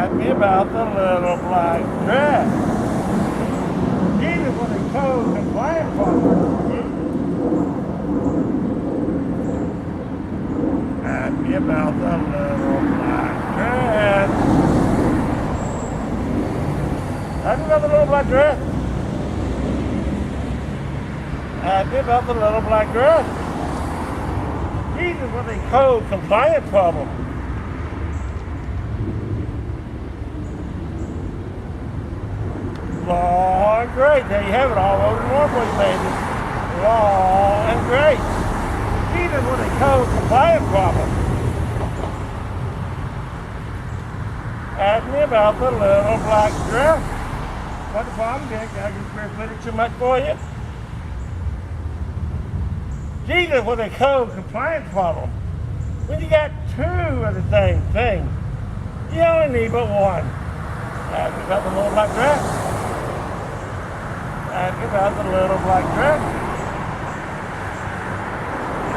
Ask me about the little black dress. Jesus was a code compliant father. Ask me about the little black dress. Ask me about the little black dress. Ask me about the little black dress. Jesus was a code compliant problem. Law and grace. There you have it, all over the Northwest, baby. Law and grace. Jesus was a code compliant problem. Ask me about the little black dress. What's the problem, Dick? I just square too much for you? Jesus was a code compliance problem. When you got two of the same thing, you only need but one. Ask me about the little black dress. Ask me about the little black dress.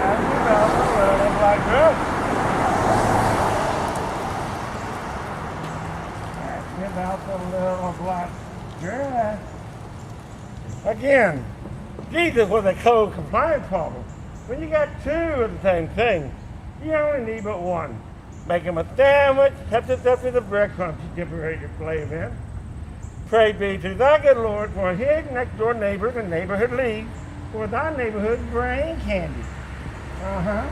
Ask me about the little black dress. Ask me about the little black dress. Again, Jesus was a code compliance problem. When you got two of the same thing, you only need but one. Make them a sandwich, help yourself to the breadcrumbs you get ready to play in. Pray be to thy good Lord for his next door neighbors and neighborhood leagues, for thy neighborhood brain candy. That's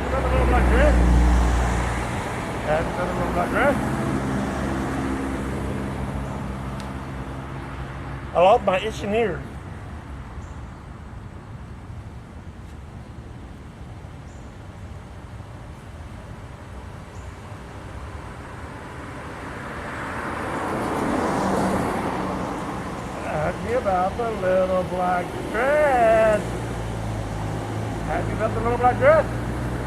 another little black dress. That's another little black dress. I lost my itching ears. Ask me about the little black dress. Ask me about the little black dress.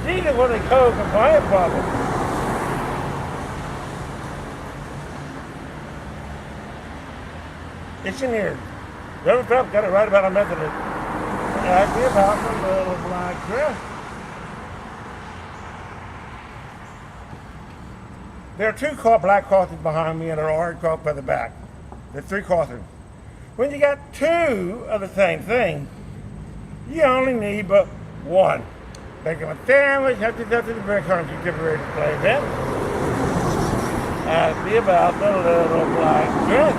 Jesus was a code compliant problem. Itching ears. Reverend Phelps got it right about a Methodist. Ask me about the little black dress. There are two black crosses behind me and an orange cross by the back. There's three crosses. When you got two of the same thing, you only need but one. Make them a sandwich, help yourself to the breadcrumbs you get ready to play then. Ask me about the little black dress.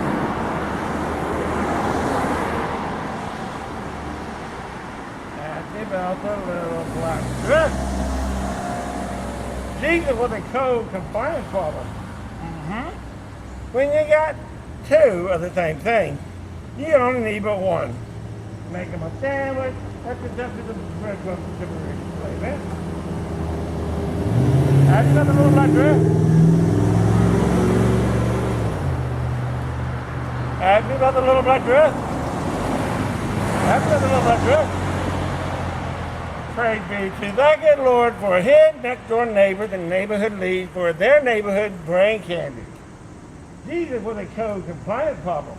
Ask me about the little black dress. Jesus was a code compliance problem. When you got two of the same thing, you only need but one. Make them a sandwich, help yourself to the breadcrumbs you get ready to play then. Ask me about the little black dress. Ask me about the little black dress. Ask me about the little black dress. Praise be to thy good Lord for his next door neighbors and neighborhood leads for their neighborhood brain candy. Jesus was a code compliance problem.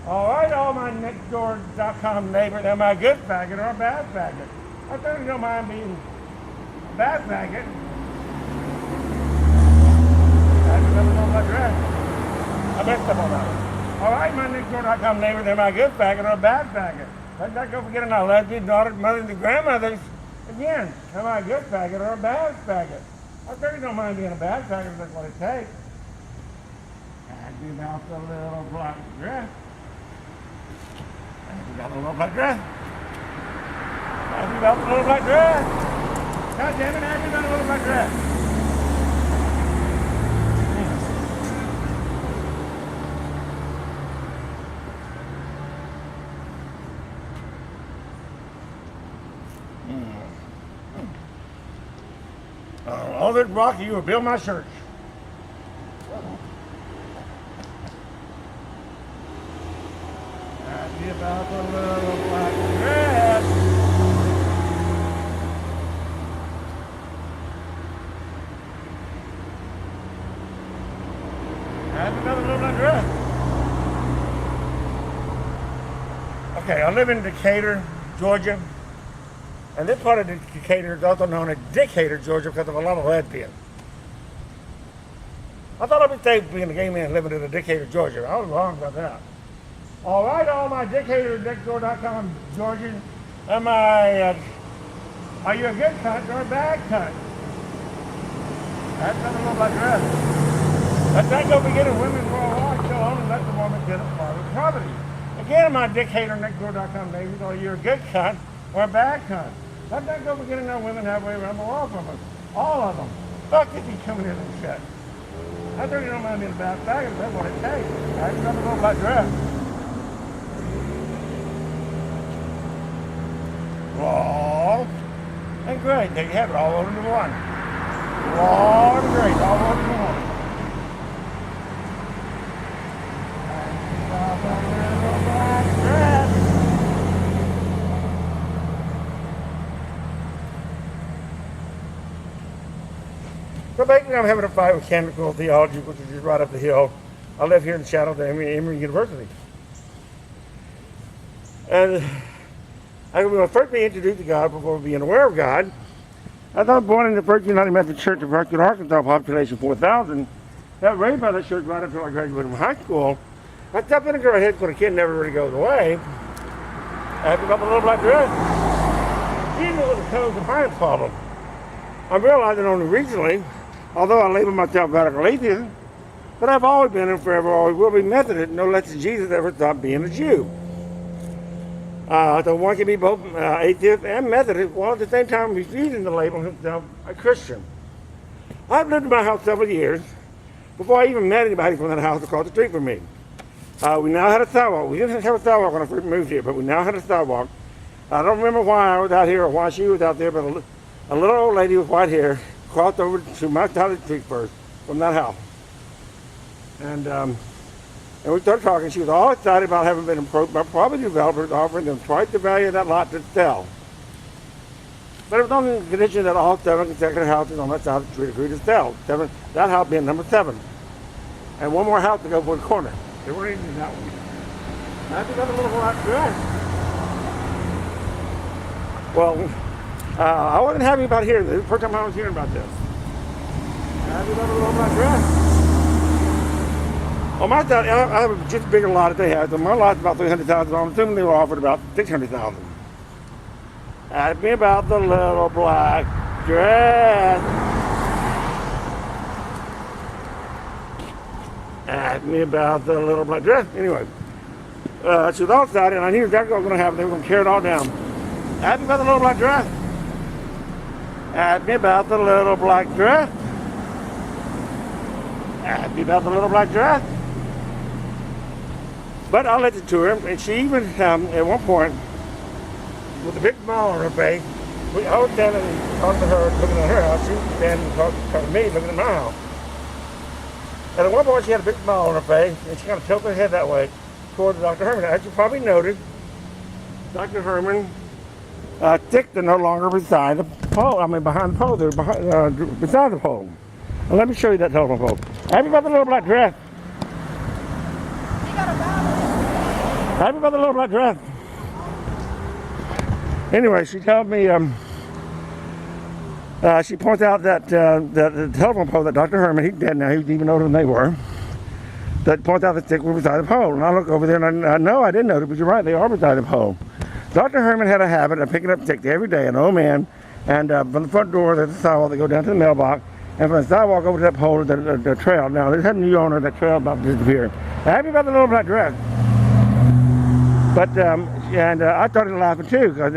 All right, all my nextdoor.com neighbors, am I a good faggot or a bad faggot? I certainly don't mind being a bad faggot. That's another little black dress. I messed up on that one. All right, my nextdoor.com neighbors, am I a good faggot or a bad faggot? Let's not go forgetting our lesbian daughters, mothers, and grandmothers. Again, am I a good faggot or a bad faggot? I certainly don't mind being a bad faggot if that's what it takes. Ask me about the little black dress. Ask me about the little black dress. Ask me about the little black dress. God damn it, ask me about the little black dress. All this rocky, you will build my church. Ask me about the little black dress. Ask me about the little black dress. Okay, I live in Decatur, Georgia. And this part of Decatur is also known as Decatur, Georgia, because of a lot of lesbians. I thought I'd be safe being a gay man living in a Decatur, Georgia. I was wrong about that. All right, all my Decatur.com Georgians, are you a good cunt or a bad cunt? That's nothing about dress. Let's not go beginning women worldwide, so only let the woman get a part of property. Again, my Decatur.com ladies, are you a good cunt or a bad cunt? Let's not go beginning no women halfway around the world from us. All of them. Fuck if you coming in and shit. I think you don't mind being a bad faggot, that's what it takes. That's nothing about dress. Law and great. There you have it, all rolled into one. Law and great, all rolled into one. So basically I'm having a fight with chemical theology, which is just right up the hill. I live here in the shadow of Emory University. And I was first being introduced to God before being aware of God. I was born in the First United Methodist Church of Hartsville, Arkansas, population 4,000. Got raised by that church right until I graduated from high school. I stepped in a girl's head when a kid never really goes away. After about the little black dress, she knew it was a toes and hinds problem. I'm realizing only recently, although I label myself radical atheist, but I've always been and forever always will be Methodist, no less than Jesus ever stopped being a Jew. So one can be both atheist and Methodist, while at the same time refusing to label himself a Christian. I've lived in my house several years before I even met anybody from that house across the street from me. We now had a sidewalk. We didn't have a sidewalk when I first moved here, but we now had a sidewalk. I don't remember why I was out here or why she was out there, but a little old lady with white hair crossed over to my side of the street first from that house. And we started talking. She was all excited about having been approached by property developers offering them twice the value of that lot to sell. But it was on the condition that all 7 consecutive houses on that side of the street agreed to sell. That house being number 7. And one more house to go for the corner. They weren't even in that one. I think that's a little lot good. Well, I wasn't happy about hearing this. This is the first time I was hearing about this. I think that's a little lot good. On my side, I have a just bigger lot that they have. So my lot's about 300,000. I'm assuming they were offered about 600,000. Ask me about the little black dress. Ask me about the little black dress. Anyway, she was all excited, and I knew exactly what was going to happen. They were going to tear it all down. Ask me about the little black dress. Ask me about the little black dress. Ask me about the little black dress. But I listened to her, and she even, at one point, with a big smile on her face, I was standing and talking to her, looking at her house. She was standing and talking to me, looking at my house. And at one point, she had a big smile on her face, and she kind of tilted her head that way towards Dr. Herman. As you probably noted, Dr. Herman sticks are no longer beside the pole. I mean, behind the pole. They're beside the pole. And let me show you that telephone pole. Happy about the little black dress. Happy about the little black dress. Anyway, she told me, she points out that the telephone pole that Dr. Herman, he's dead now, he was even older than they were, that points out the stick were beside the pole. And I look over there and I know I didn't know it, but you're right, they are beside the pole. Dr. Herman had a habit of picking up sticks every day, an old man, and from the front door, there's a sidewalk that go down to the mailbox, and from the sidewalk over to that pole, the trail. Now, there's a new owner, that trail about to disappear. Happy about the little black dress. But, I started laughing too, because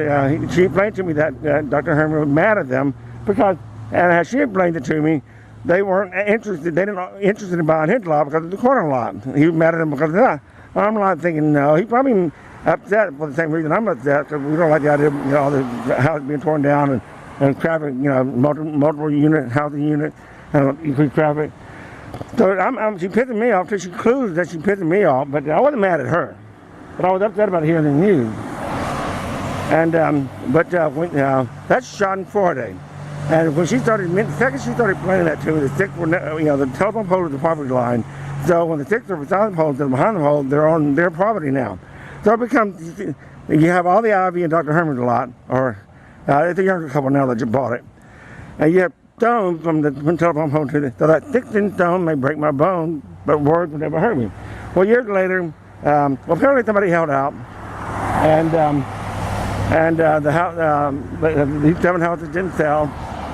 she explained to me that Dr. Herman was mad at them, because, and as she explained it to me, they weren't interested, in buying his lot because of the corner lot. He was mad at them because of that. I'm like thinking, no, he probably upset for the same reason I'm upset, because we don't like the idea of, all the houses being torn down and traffic, multiple unit, housing unit, increased traffic. So she pissing me off, till she concludes that she's pissing me off, but I wasn't mad at her. But I was upset about hearing the news. And, that's shot in Friday. And when she started, the second she started explaining that to me, the sticks were, the telephone pole was the property line. So when the sticks are beside the pole instead of behind the pole, they're on their property now. So it becomes, you have all the Ivy and Dr. Herman's lot, or it's a younger couple now that just bought it. And you have stone from the telephone pole to the, so that thick thin stone may break my bone, but words would never hurt me. Well, years later, well, apparently somebody held out, and the house, these 7 houses didn't sell,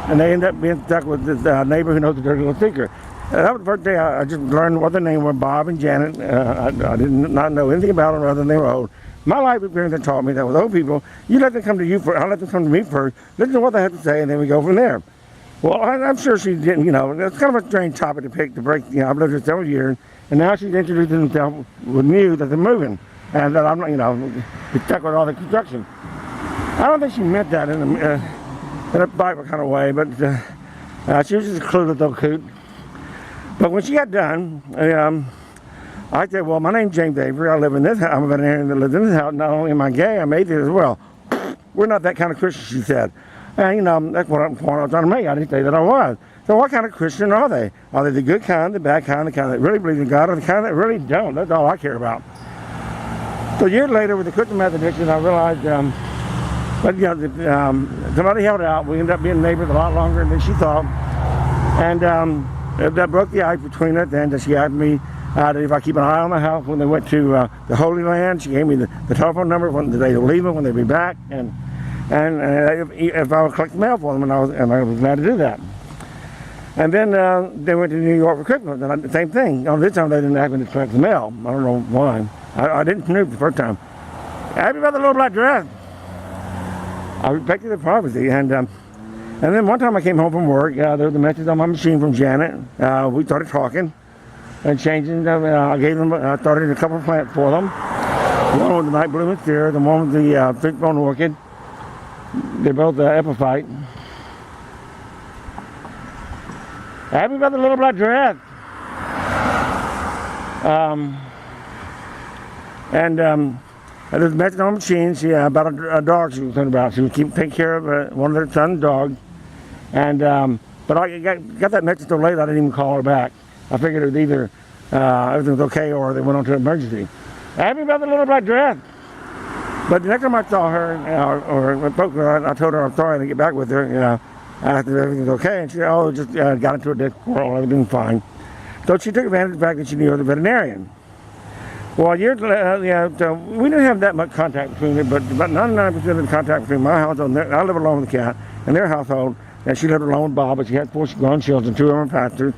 and they ended up being stuck with this neighbor who knows the dirty little secret. That was the first day I just learned what their name were, Bob and Janet. I did not know anything about them other than they were old. My life experience had taught me that with old people, you let them come to you first, I let them come to me first, listen to what they have to say, and then we go from there. Well, I'm sure she didn't, it's kind of a strange topic to pick to break, I've lived here several years, and now she's introducing herself with news that they're moving, and that I'm not, stuck with all the construction. I don't think she meant that in a Bible kind of way, but she was just a clueless little coot. But when she got done, I said, well, my name's James Avery. I live in this house. I'm a veterinarian that lives in this house. Not only am I gay, I'm atheist as well. We're not that kind of Christian, she said. And, that's what I was trying to make. I didn't say that I was. So what kind of Christian are they? Are they the good kind, the bad kind, the kind that really believe in God, or the kind that really don't? That's all I care about. So years later, with the Christian meth addiction, I realized, somebody held out. We ended up being neighbors a lot longer than she thought. And that broke the ice between us. And she asked me if I keep an eye on the house when they went to the Holy Land. She gave me the telephone number when they were leaving, when they'd be back, and if I would collect the mail for them, and I was glad to do that. And then they went to New York for Christmas, and the same thing. This time they didn't ask me to collect the mail. I don't know why. I didn't snoop the first time. Happy about the little black dress. I respected their privacy, and then one time I came home from work. There was a message on my machine from Janet. We started talking and changing. I started a couple of plants for them. One was the night blooming sphere, the one was the fishbone orchid. They're both epiphyte. Happy about the little black dress. There's a message on the machine about a dog she was talking about. She would take care of one of their son's dogs. But I got that message so late I didn't even call her back. I figured it was either everything was okay or they went on to emergency. Happy about the little black dress. But the next time I saw her, or spoke to her, I told her I'm sorry to get back with her. I asked her if everything was okay, and she said, just got into a dead quarrel, everything's fine. So she took advantage of the fact that she knew I was a veterinarian. Well, years later, so we didn't have that much contact between it, but about 99% of the contact between my household, I live alone with the cat, and their household, and she lived alone with Bob, but she had 4 grown children, 2 of them are pastors.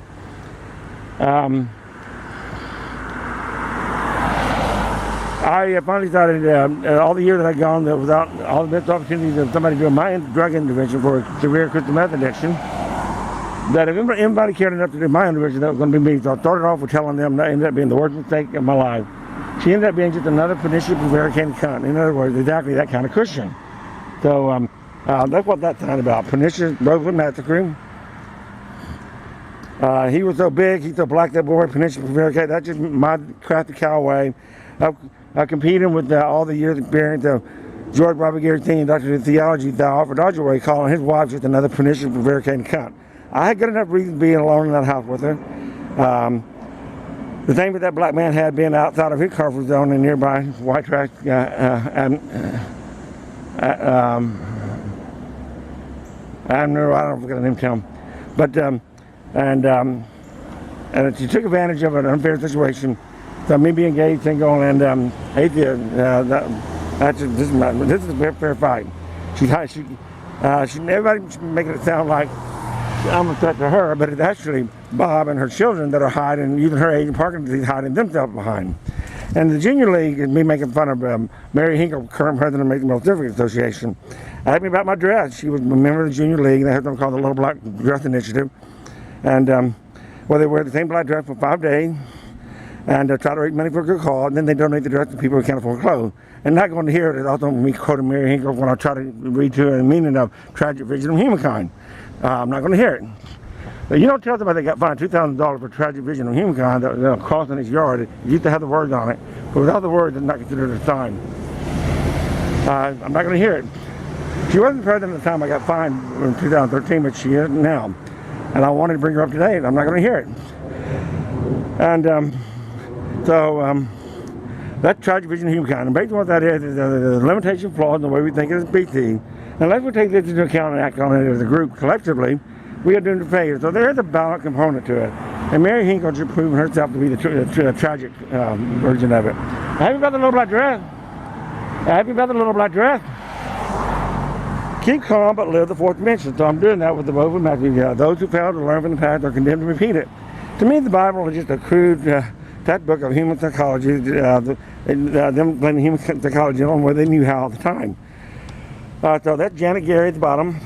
I finally started, all the years that I'd gone there without all the best opportunities of somebody doing my drug intervention for a severe crystal meth addiction, that if anybody cared enough to do my intervention, that was going to be me. So I started off with telling them that ended up being the worst mistake of my life. She ended up being just another pernicious, prevaricating cunt. In other words, exactly that kind of Christian. So that's what that's about. Pernicious, Rosewood massacre. He was so big, he's so black, that boy, pernicious, prevaricating. That's just my crafty cow way of competing with all the years experience of George Robert Gary Sr., Dr. of Theology, the Alfred Dodger way, calling his wife just another pernicious, prevaricating cunt. I had good enough reason being alone in that house with her. The thing that black man had being outside of his comfort zone in nearby white trash, I don't forget the name, Tim. But, and she took advantage of an unfair situation. So me being gay, single, and atheist, this is a fair fight. Everybody's making it sound like I'm a threat to her, but it's actually Bob and her children that are hiding, using her age and Parkinson's disease, hiding themselves behind. And the Junior League is me making fun of Mary Hinkle, current president of the American Male Certificate Association. Asked me about my dress. She was a member of the Junior League. They have something called the Little Black Dress Initiative. And they wear the same black dress for 5 days and try to raise money for a good cause, and then they donate the dress to people who can't afford clothes. And not going to hear it is also me quoting Mary Hinkle when I try to read to her the meaning of tragic vision of humankind. I'm not going to hear it. But you don't tell somebody they got fined $2,000 for tragic vision of humankind that was crossing his yard. It used to have the words on it, but without the words, it's not considered a sign. I'm not going to hear it. She wasn't president at the time I got fined in 2013, but she is now. And I wanted to bring her up to date. I'm not going to hear it. And that's tragic vision of humankind. And basically what that is the limitation flaws in the way we think as a species. Unless we take this into account and act on it as a group collectively, we are doomed to failure. So there is a violent component to it. And Mary Hinkle's proven herself to be the tragic version of it. Happy about the little black dress. Happy about the little black dress. Keep calm, but live the fourth dimension. So I'm doing that with the book of Matthew. Those who fail to learn from the past are condemned to repeat it. To me, the Bible is just a crude that book of human psychology, them blaming human psychology on where they knew how at the time. So that's Janet Gary at the bottom.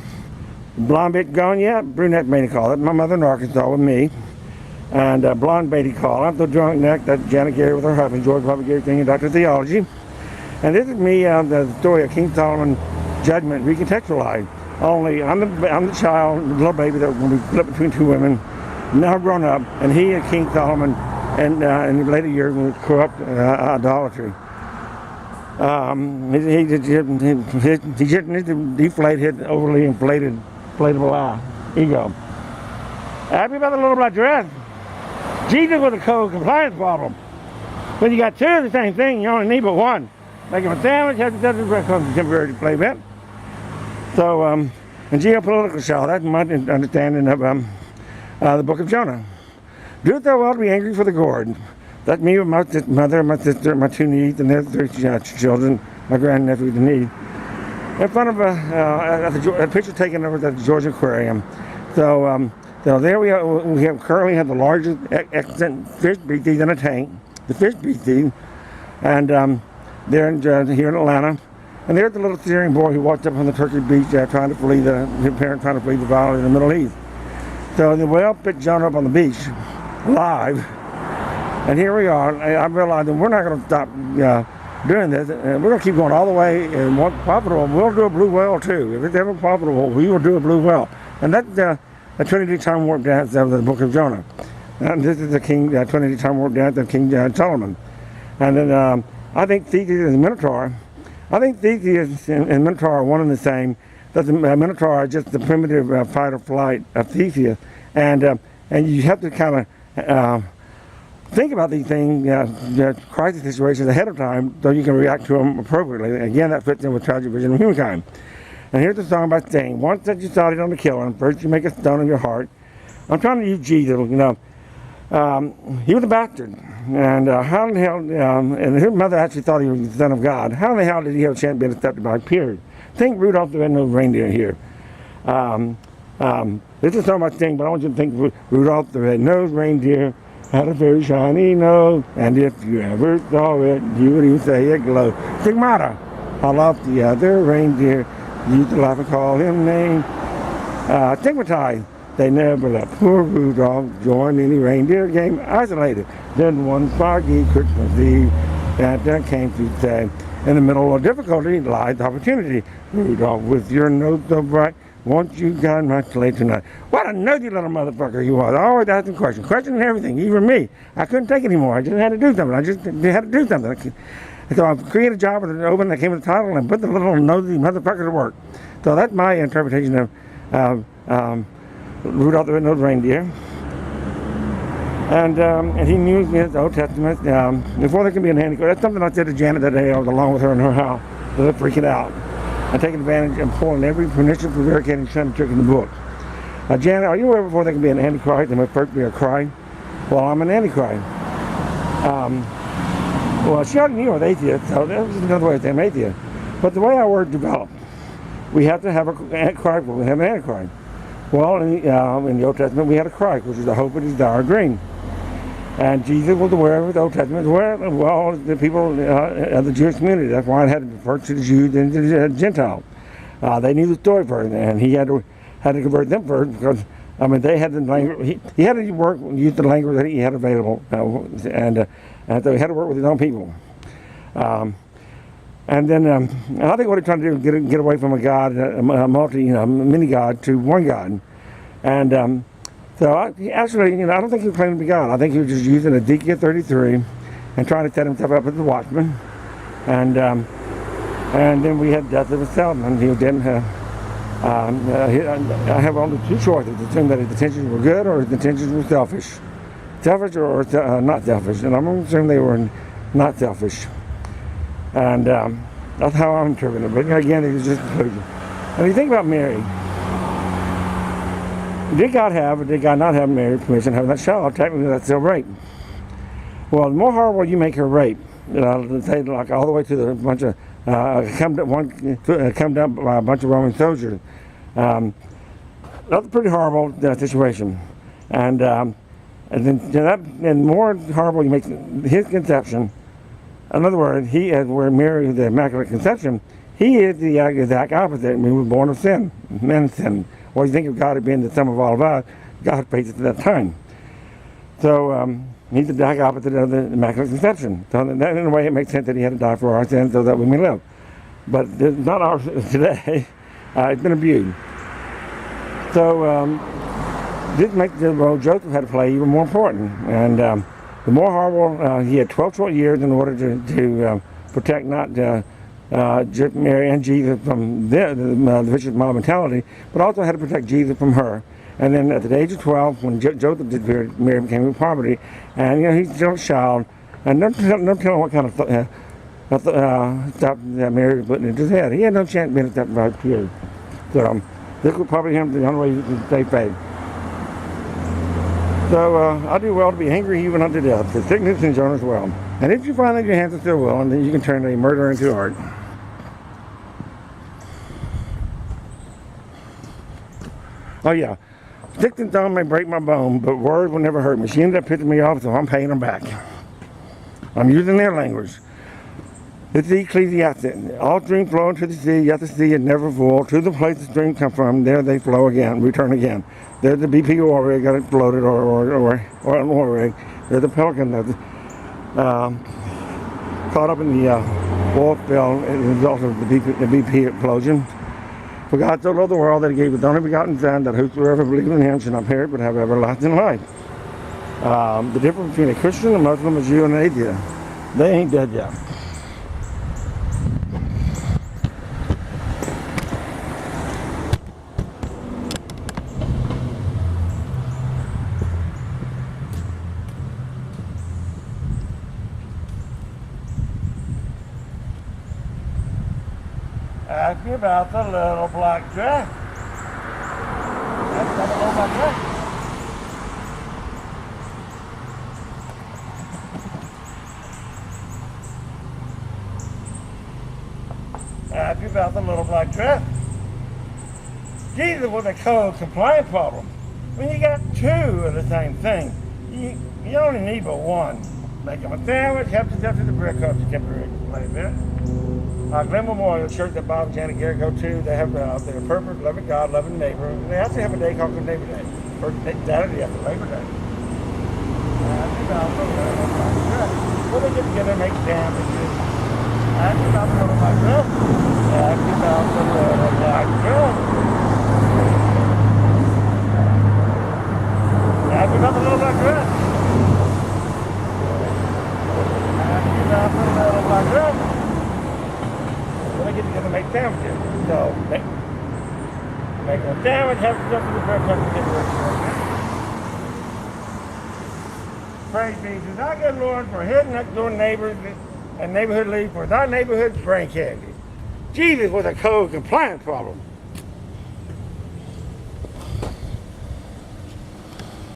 Blonde bitch gone yet? Brunette Beatty call it. My mother in Arkansas with me. And blonde Beatty call. I'm the drunk neck. That's Janet Gary with her husband, George Robert Gary King, and Doctor of Theology. And this is me, the story of King Solomon judgment recontextualized. Only I'm the child, the little baby that when we flipped between two women, now grown up, and he and King Solomon, and in the later years was corrupt idolatry. He just needs to deflate his overly inflatable ego. Happy about the little black dress. Jesus with a code compliance problem. When you got two of the same thing, you only need but one. Make him a sandwich, have to become temporary playmat. So, in geopolitical show, that's my understanding of the book of Jonah. Do it thou well to be angry for the gourd. That's me with my mother, my sister, my two nieces, and their three children, my grandnephew, the niece. In front of a picture taken over at the Georgia Aquarium. So there we are. We currently have the largest extant fish species in a tank, the fish species, and they're here in Atlanta. And there's the little Syrian boy who walked up on the Turkish beach trying to flee his parents trying to flee the violence in the Middle East. So the whale picked Jonah up on the beach, alive. And here we are. I realized that we're not going to stop doing this. We're going to keep going all the way. And once profitable, we'll do a blue whale too. If it's ever profitable, we will do a blue whale. And that's the Trinity time warp dance of the book of Jonah. And this is the Trinity time warp dance of King Solomon. And then I think Theseus and Minotaur. I think Theseus and Minotaur are one and the same. That the Minotaur is just the primitive fight or flight of Theseus. And you have to kind of think about these things, crisis situations ahead of time, so you can react to them appropriately. Again, that fits in with tragic vision of humankind. And here's the song about saying, once that you started on the killing, first you make a stone of your heart. I'm trying to use Jesus, he was a bastard. And how in the hell, and his mother actually thought he was the son of God. How in the hell did he have a chance being accepted by peers? Think Rudolph the Red-Nosed Reindeer here. This is so much thing, but I want you to think Rudolph the Red-Nosed Reindeer had a very shiny nose, and if you ever saw it, you would even say it glowed. Stigmata, I love the other reindeer, used to laugh and call him names. Stigmatized, they never let poor Rudolph join any reindeer game isolated. Then one foggy Christmas Eve, Santa came to say, in the middle of difficulty lies opportunity. Rudolph, with your nose so bright, won't you guide my sleigh tonight? What a nosy little motherfucker he was. Always asking questioning everything, even me. I couldn't take it anymore. I just had to do something. I just had to do something. So I created a job with an open that came with the title and put the little nosy motherfucker to work. So that's my interpretation of Rudolph the Red-Nosed Reindeer. And he knew his Old Testament before there can be an handicap. That's something I said to Janet that day. I was along with her in her house. They're freaking out. I'm taking advantage and pulling every pernicious, prevaricating son trick in the book. Janet, are you aware before there can be an Antichrist, there must first be a Christ? Well, I'm an Antichrist. Well, she already knew I was atheist, so that was another way of saying I'm atheist. But the way our word developed, we have to have a Christ, we have an Antichrist. Well, in the Old Testament, we had a Christ, which is the hope, a desire, a dream. And Jesus was aware of the Old Testament, well, the people of the Jewish community. That's why it had to refer to the Jews and to the Gentiles. They knew the story first, and he had to convert them first because, they had the language. He had to use the language that he had available, and so he had to work with his own people. And then I think what he's trying to do is get away from a God, a mini God, to one God. And so I don't think he was claiming to be God. I think he was just using Ezekiel 33 and trying to set himself up as a watchman. And then we had death of a salesman. He didn't have. I have only two choices: assume that his intentions were good or his intentions were selfish, or not selfish. And I'm going to assume they were not selfish. And that's how I'm interpreting it. But again, it was just a conclusion. And if you think about Mary, Did God have or did God not have Mary's permission to have that child? Technically, that's still rape. Well, the more horrible you make her rape, say like all the way to the bunch of come down by a bunch of Roman soldiers. That's a pretty horrible situation, and then more horrible you make his conception. In other words, he is where Mary, the Immaculate Conception, he is the exact opposite. I mean, he was born of sin, men sin. Or you think of God as being the sum of all of us, God faced it at that time. So he's the exact opposite of the Immaculate Conception. So that, in a way, it makes sense that he had to die for our sins so that we may live. But it's not ours today. It's been abused. So this makes the role Joseph had to play even more important. And the more horrible, he had 12 short years in order to protect not just Mary and Jesus from the vicious mob mentality, but also had to protect Jesus from her. And then at the age of 12, when Joseph disappeared, Mary became in poverty. And he's still a child. And don't tell him what kind of stuff that Mary was putting into his head. He had no chance of being at that right period. So this was probably the only way he could stay faith. So I do well to be angry even unto death. The sickness and joy as well. And if you find that your hands are still willing, then you can turn a murder into art. Oh yeah, sticks and stones may break my bone, but words will never hurt me. She ended up pissing me off, so I'm paying them back. I'm using their language. It's the Ecclesiastic. All streams flow into the sea, yet the sea is never full. To the place the streams come from, there they flow again, return again. There's the BP oil rig got exploded, or an oil rig. There's the pelican that's caught up in the oil spill as a result of the BP explosion. For God so loved the world that he gave his only begotten Son, that whosoever believes in him shall not perish but have everlasting life. The difference between a Christian, a Muslim, a Jew, and an atheist. They ain't dead yet. Ask me about the little black dress. That's the little black dress. Ask me about the little black dress. Jesus was a code compliant problem. When you got two of the same thing, you only need but one. Make them a sandwich, help yourself to the brick cups, you can play a bit. Glen Memorial Church that Bob and Janet Gary go to, they have their purpose, loving God, loving neighbor. They actually have a day called Neighbor Day, or Saturday after Labor Day. Well, they get together and make sandwiches. Ask me about the little black girl. Ask me about the little black girl. Ask me about the little black girl. Ask me about the little black girl. They get together and make sandwiches. So make a sandwich, have stuff in the bread cup and get the rest of it. Praise be to thy good Lord for his next door neighbors and neighborhood leads for thy neighborhood's brain candy. Jesus was a code compliance problem.